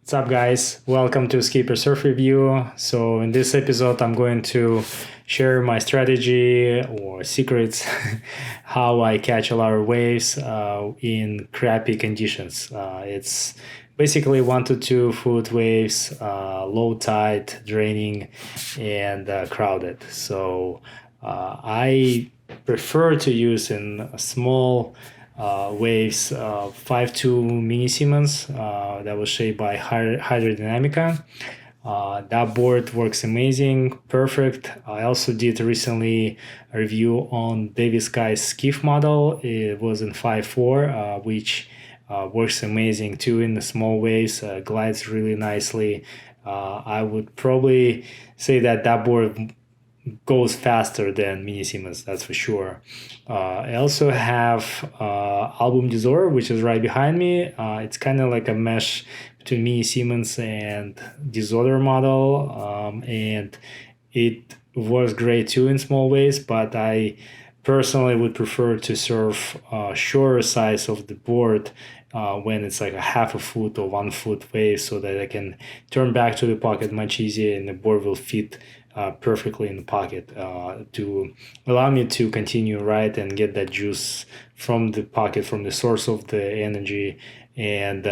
What's up, guys? Welcome to Skipper Surf Review. So in this episode, I'm going to share my strategy or secrets how I catch a lot of waves in crappy conditions. It's basically 1 to 2 foot waves, low tide, draining, and crowded. So I prefer to use in small waves 5.2 mini Simmons that was shaped by Hydrodynamica. That board works amazing, perfect. I also did recently a review on Davis Sky's Skiff model. It was in 5.4, which works amazing too in the small waves, glides really nicely. I would probably say that board goes faster than mini Simmons, that's for sure. I also have Album Disorder, which is right behind me. It's kind of like a mesh between mini Simmons and Disorder model, and it works great too in small waves, but I personally would prefer to surf shorter size of the board when it's like a 1/2 foot or 1 foot wave, so that I can turn back to the pocket much easier and the board will fit perfectly in the pocket to allow me to continue ride and get that juice from the pocket, from the source of the energy, and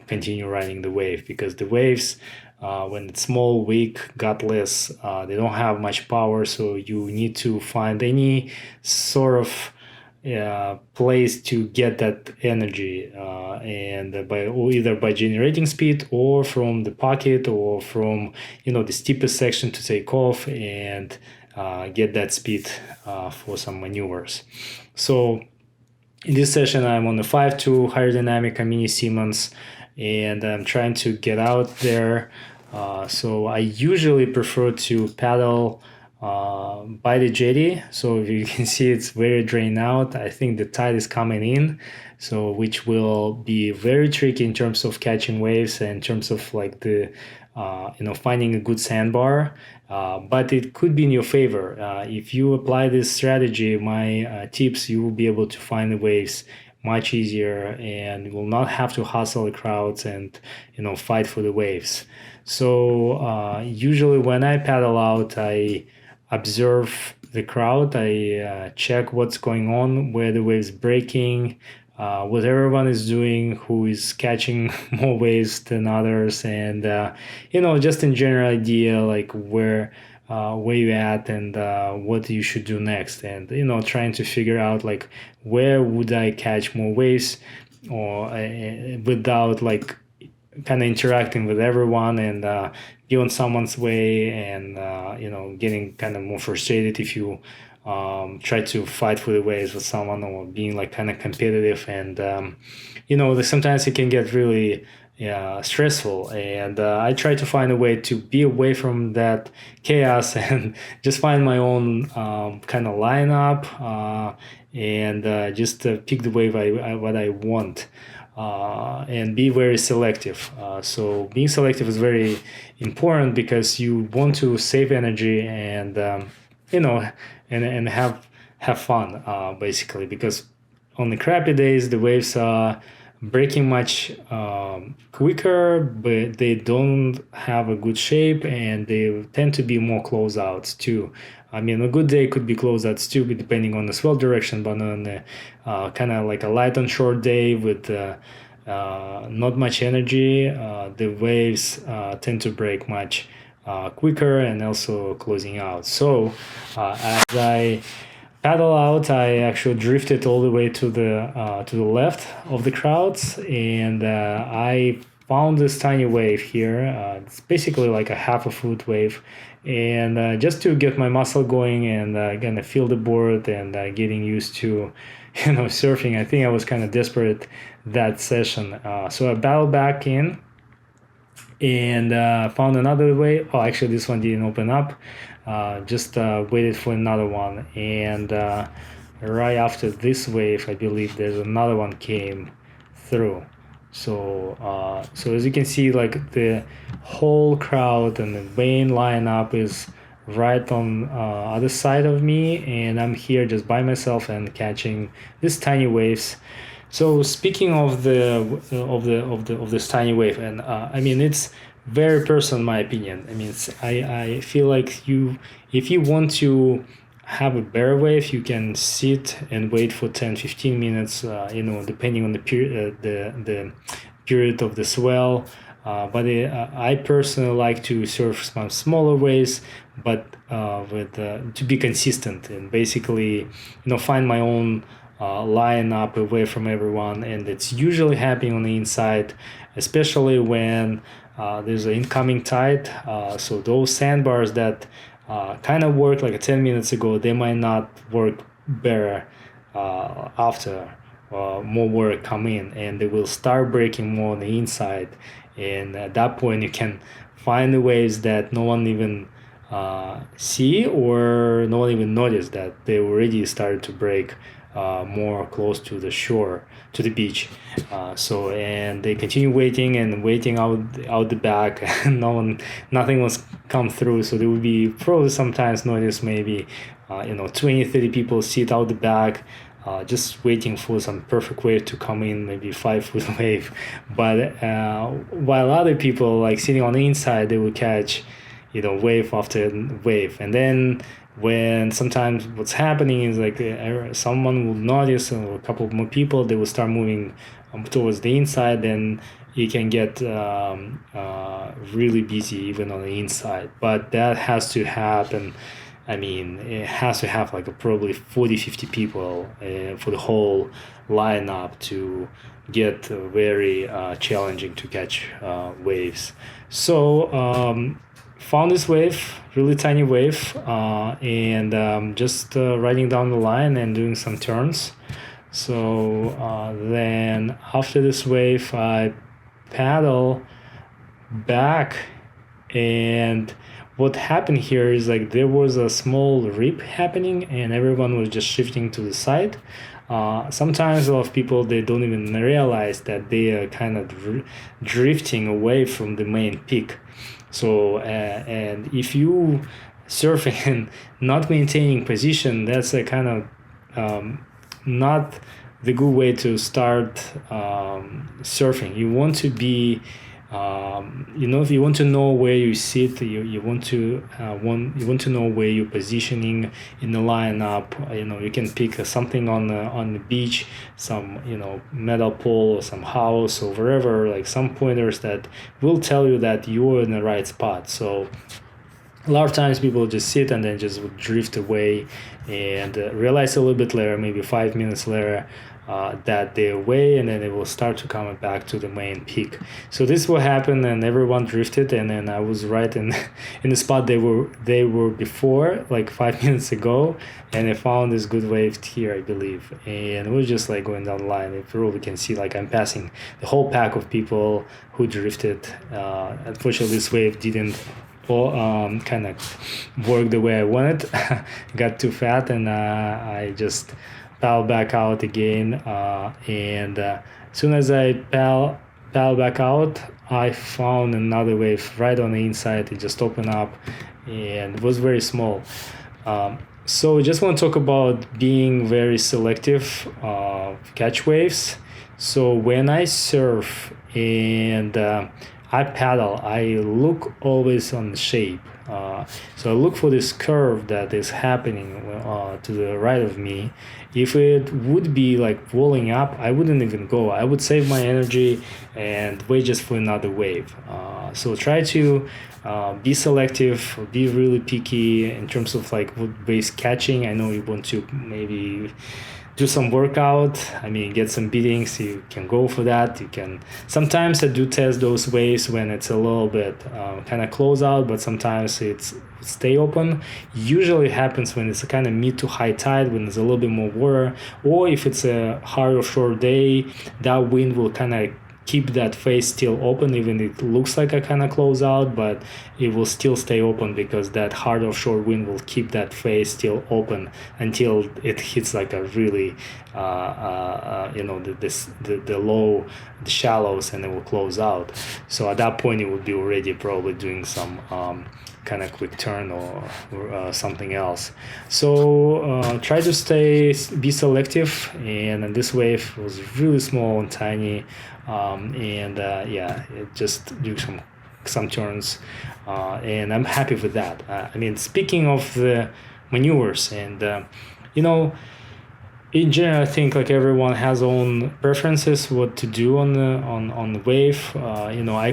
continue riding the wave. Because the waves, when it's small, weak, gutless, they don't have much power, so you need to find any sort of place to get that energy, and either by generating speed or from the pocket or from the steepest section to take off and get that speed for some maneuvers. So in this session, I'm on the 5.2 Hydrodynamica mini Simmons, and I'm trying to get out there. So I usually prefer to paddle by the jetty. So if you can see, it's very drained out. I think the tide is coming in, so which will be very tricky in terms of catching waves and in terms of like the finding a good sandbar. But it could be in your favor if you apply this strategy. My tips, you will be able to find the waves much easier and will not have to hustle the crowds and fight for the waves. So usually when I paddle out, I observe the crowd. I check what's going on, where the waves breaking, what everyone is doing, who is catching more waves than others, and just in general idea like where you at and what you should do next, and trying to figure out like where would I catch more waves or without like kind of interacting with everyone and be on someone's way and getting kind of more frustrated if you try to fight for the waves with someone or being like kind of competitive, and sometimes it can get really stressful, and I try to find a way to be away from that chaos and just find my own kind of lineup and just pick the wave what I want. And be very selective. So being selective is very important because you want to save energy and and have fun basically, because on the crappy days the waves are breaking much quicker, but they don't have a good shape and they tend to be more closeouts too. I mean, a good day could be closeouts too, depending on the swell direction, but on the kind of like a light onshore day with not much energy, the waves tend to break much quicker and also closing out. So as I paddle out, I actually drifted all the way to the left of the crowds, and I found this tiny wave here. It's basically like a 1/2 foot wave, and just to get my muscle going and gonna feel the board and getting used to surfing. I think I was kind of desperate that session, so I paddled back in and found another wave. Oh, actually this one didn't open up. Just waited for another one, and right after this wave I believe there's another one came through. So as you can see, like the whole crowd and the main lineup is right on other side of me, and I'm here just by myself and catching these tiny waves. So speaking of this tiny wave, and I mean it's very personal in my opinion. I mean I feel like if you want to have a better wave, you can sit and wait for 10-15 minutes, depending on the period, the period of the swell. But I personally like to surf some smaller waves, but with to be consistent and basically, find my own line up away from everyone. And it's usually happening on the inside, especially when there's an incoming tide. So those sandbars that kind of worked like 10 minutes ago, they might not work better after more work come in, and they will start breaking more on the inside. And at that point you can find the waves that no one even see, or no one even noticed that they already started to break more close to the shore, to the beach. And they continue waiting and waiting out the back and nothing was come through. So there would be probably sometimes notice maybe 20-30 people sit out the back, just waiting for some perfect wave to come in, maybe 5-foot wave. But while other people like sitting on the inside, they will catch wave after wave. And then when sometimes what's happening is like someone will notice, or a couple more people, they will start moving towards the inside, then you can get really busy even on the inside. But that has to happen. I mean, it has to have like probably 40-50 people for the whole lineup to get very challenging to catch waves. So found this wave, really tiny wave, and just riding down the line and doing some turns. So then after this wave, I paddle back, and what happened here is like there was a small rip happening and everyone was just shifting to the side. Sometimes a lot of people, they don't even realize that they are kind of drifting away from the main peak. So and if you surfing and not maintaining position, that's a kind of not the good way to start surfing. You want to be if you want to know where you sit, you want to know where you're positioning in the lineup. You can pick something on the beach, some metal pole or some house or wherever, like some pointers that will tell you that you're in the right spot. So a lot of times people just sit and then just drift away and realize a little bit later, maybe 5 minutes later, that they're away, and then they will start to come back to the main peak. So this is what happened, and everyone drifted, and then I was right in the spot they were before, like 5 minutes ago, and I found this good wave here, I believe, and we're just like going down the line. You probably can see like I'm passing the whole pack of people who drifted. Unfortunately, this wave didn't kind of work the way I wanted. Got too fat, and I just paddle back out again, and as soon as I paddle back out, I found another wave right on the inside. It just opened up and it was very small. So I just want to talk about being very selective catch waves. So when I surf and I paddle, I look always on the shape. So I look for this curve that is happening to the right of me. If it would be like rolling up, I wouldn't even go. I would save my energy and wait just for another wave. So try to be selective, be really picky in terms of like what waves catching. I know you want to maybe do some workout, get some beatings, you can go for that. You can sometimes I do test those waves when it's a little bit kind of close out, but sometimes it's stay open. Usually it happens when it's a kind of mid to high tide, when there's a little bit more water, or if it's a hard offshore day, that wind will kind of keep that face still open, even it looks like a kind of close out, but it will still stay open because that hard offshore wind will keep that face still open until it hits like a really the low, the shallows, and it will close out. So at that point it will be already probably doing some kind of quick turn or something else. So try to be selective, and this wave was really small and tiny, it just do some turns, and I'm happy with that. I mean, speaking of the maneuvers, and in general, I think like everyone has own preferences what to do on the wave. I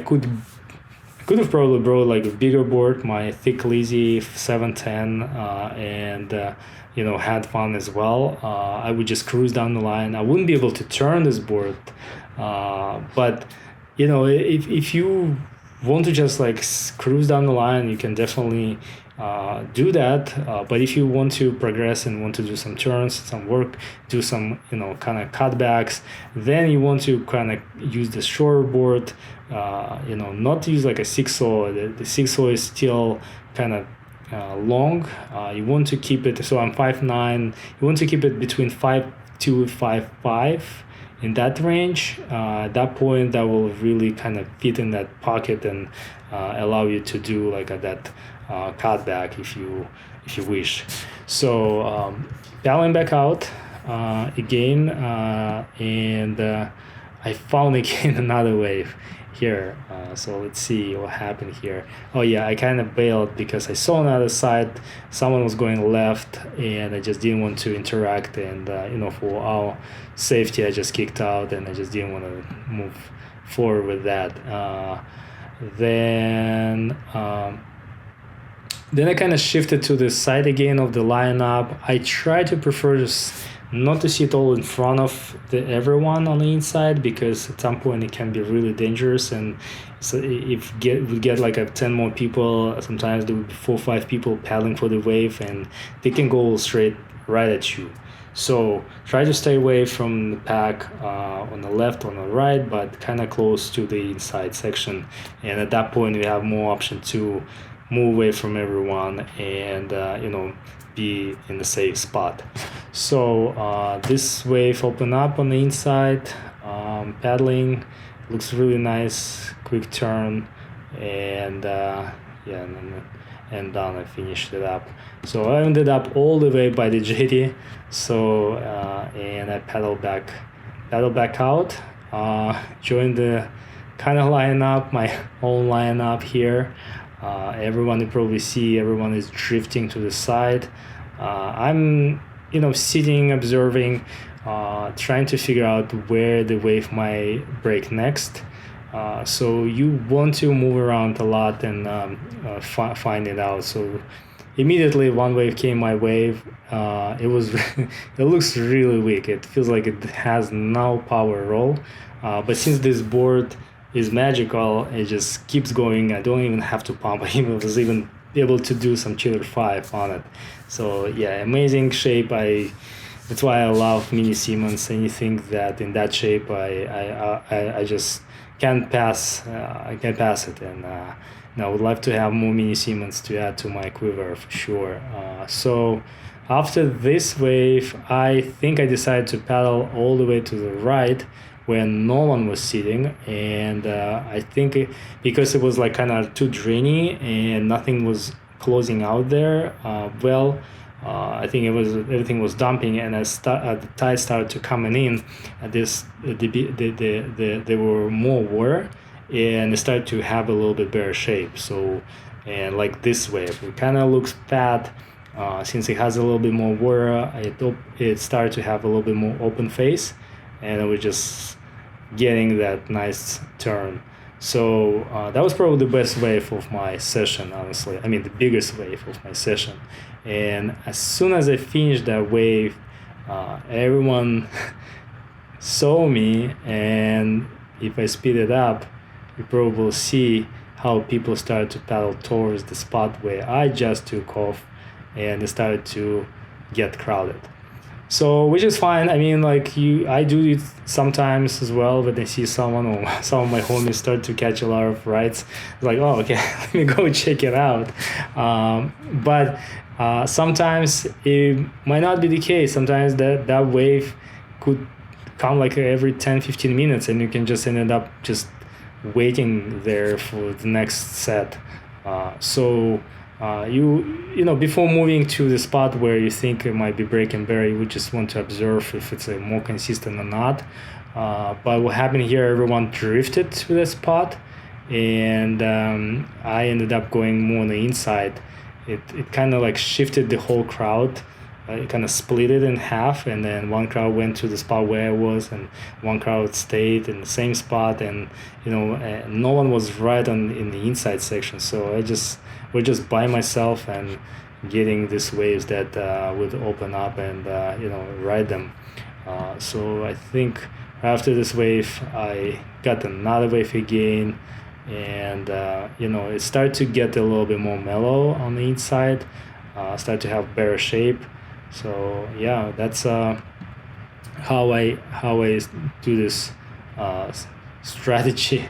could have probably brought like a bigger board, my thick lazy 710, and had fun as well. I would just cruise down the line. I wouldn't be able to turn this board, but if you want to just like cruise down the line, you can definitely do that. But if you want to progress and want to do some turns, some work, do some kind of cutbacks, then you want to kind of use the shorter board. Not use like a 6-0. The 6-0 is still kind of long. You want to keep it. So I'm 5'9". You want to keep it between 5'2" and 5'5". In that range, at that point, that will really kind of fit in that pocket and allow you to do like that cutback if you wish. So paddling back out again, and I found again another wave here. So let's see what happened here. Oh yeah, I kind of bailed because I saw on the other side someone was going left, and I just didn't want to interact, and for our safety I just kicked out, and I just didn't want to move forward with that. Then I kind of shifted to the side again of the lineup. I try to prefer just not to sit all in front of everyone on the inside, because at some point it can be really dangerous. And so if we get like 10 more people, sometimes there will be 4 or 5 people paddling for the wave, and they can go straight right at you. So try to stay away from the pack on the left, on the right, but kind of close to the inside section. And at that point, we have more option to move away from everyone and be in the safe spot. So this wave opened up on the inside, paddling, looks really nice, quick turn, and and done. I finished it up. So I ended up all the way by the jetty. So and I paddled back out, joined the kind of lineup, my own lineup here. Everyone you probably see, everyone is drifting to the side. I'm sitting, observing, trying to figure out where the wave might break next. So you want to move around a lot and find it out. So immediately one wave came my way. It looks really weak. It feels like it has no power at all. But since this board is magical, it just keeps going. I don't even have to pump. I was even able to do some chiller 5 on it. So yeah, amazing shape. That's why I love mini Simmons. Anything that in that shape, I just can't pass. I can't pass it, and I would like to have more mini Simmons to add to my quiver for sure. So after this wave, I think I decided to paddle all the way to the right, where no one was sitting, and I think because it was like kind of too drainy and nothing was closing out there, I think everything was dumping, and as the tide started to coming in, there were more water, and it started to have a little bit better shape. So, and like this wave, it kind of looks fat. Since it has a little bit more water, it started to have a little bit more open face, and we're just getting that nice turn. So that was probably the best wave of my session, honestly. I mean, the biggest wave of my session. And as soon as I finished that wave, everyone saw me, and if I speed it up, you probably will see how people started to paddle towards the spot where I just took off, and it started to get crowded. So, which is fine. I mean, I do it sometimes as well when I see someone or some of my homies start to catch a lot of rides. It's like, oh, okay, let me go check it out. But sometimes it might not be the case. Sometimes that wave could come like every 10-15 minutes, and you can just end up just waiting there for the next set. So you know, before moving to the spot where you think it might be breaking better, you would just want to observe if it's more consistent or not. But what happened here, everyone drifted to the spot, and I ended up going more on the inside. It kind of like shifted the whole crowd. It kind of split it in half, and then one crowd went to the spot where I was, and one crowd stayed in the same spot, and you know, no one was right in the inside section. So we're just by myself and getting these waves that would open up and you know, ride them. So I think after this wave, I got another wave again, and you know, it started to get a little bit more mellow on the inside, start to have better shape. So yeah, that's how I do this strategy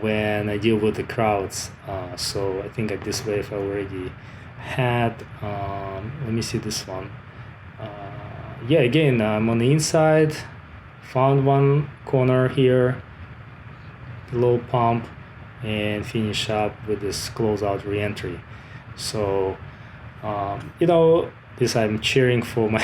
when I deal with the crowds. So I think at this wave I already had. Let me see this one. Yeah, again, I'm on the inside, found one corner here, low pump, and finish up with this closeout re-entry. So you know, this I'm cheering for my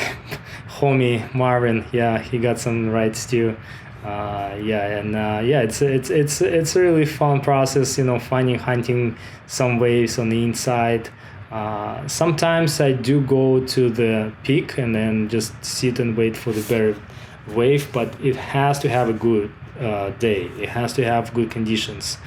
homie Marvin. Yeah, he got some rides too. Yeah, and yeah, it's a really fun process, you know, hunting some waves on the inside. Sometimes I do go to the peak and then just sit and wait for the better wave, but it has to have a good day. It has to have good conditions,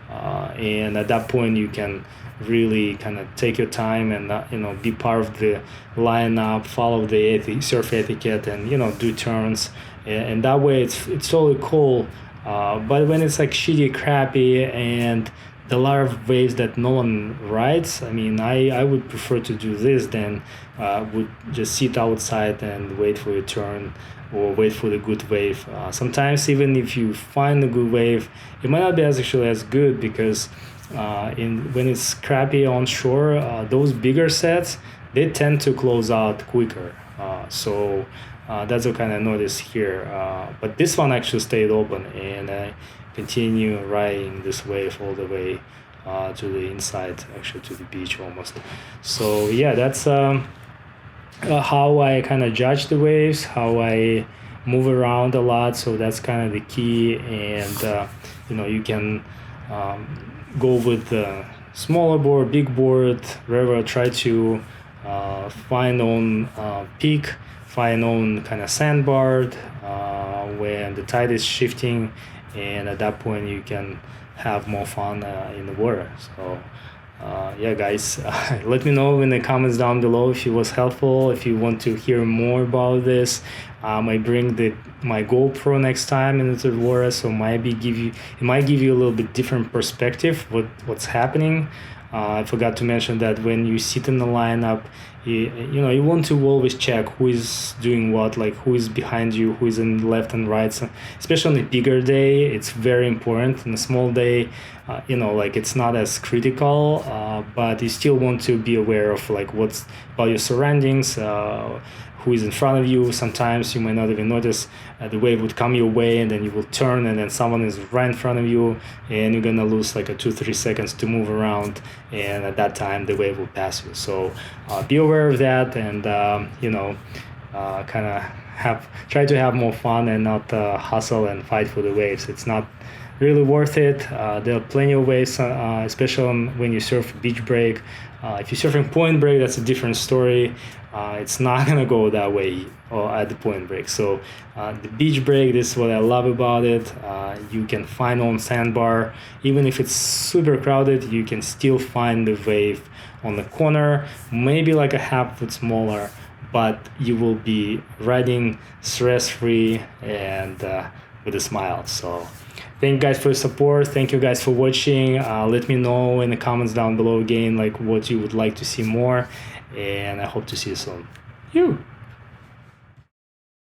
and at that point you can really kind of take your time and you know, be part of the lineup, follow the surf etiquette, and you know, do turns, and that way it's totally cool. But when it's like shitty, crappy, and a lot of waves that no one rides, I mean, I would prefer to do this than would just sit outside and wait for your turn or wait for the good wave. Sometimes even if you find a good wave, it might not be actually as good, because when it's crappy onshore, those bigger sets, they tend to close out quicker. So that's what kind of noticed here. But this one actually stayed open, and I continue riding this wave all the way to the inside, actually to the beach almost. So yeah, that's how I kind of judge the waves, how I move around a lot. So that's kind of the key. And you know, you can go with the smaller board, big board, wherever. Try to find on peak, find on kind of sandbar when the tide is shifting, and at that point you can have more fun in the water. So yeah, guys, let me know in the comments down below if it was helpful, if you want to hear more about this. I bring my GoPro next time into the water, so it might give you a little bit different perspective what's happening. I forgot to mention that when you sit in the lineup, you want to always check who is doing what, like who is behind you, who is in left and right. So especially on a bigger day, it's very important. In a small day, like it's not as critical, but you still want to be aware of like what's about your surroundings, who is in front of you. Sometimes you might not even notice the wave would come your way, and then you will turn, and then someone is right in front of you, and you're gonna lose like 2-3 seconds to move around, and at that time the wave will pass you. So be aware of that, and kind of try to have more fun and not hustle and fight for the waves. It's not really worth it. There are plenty of waves, especially when you surf beach break. If you're surfing point break, that's a different story. It's not gonna go that way at the point break. So the beach break, this is what I love about it. You can find on sandbar, even if it's super crowded, you can still find the wave on the corner, maybe like a half foot smaller, but you will be riding stress-free and with a smile. So thank you guys for your support. Thank you guys for watching. Let me know in the comments down below again, like what you would like to see more, and I hope to see you soon.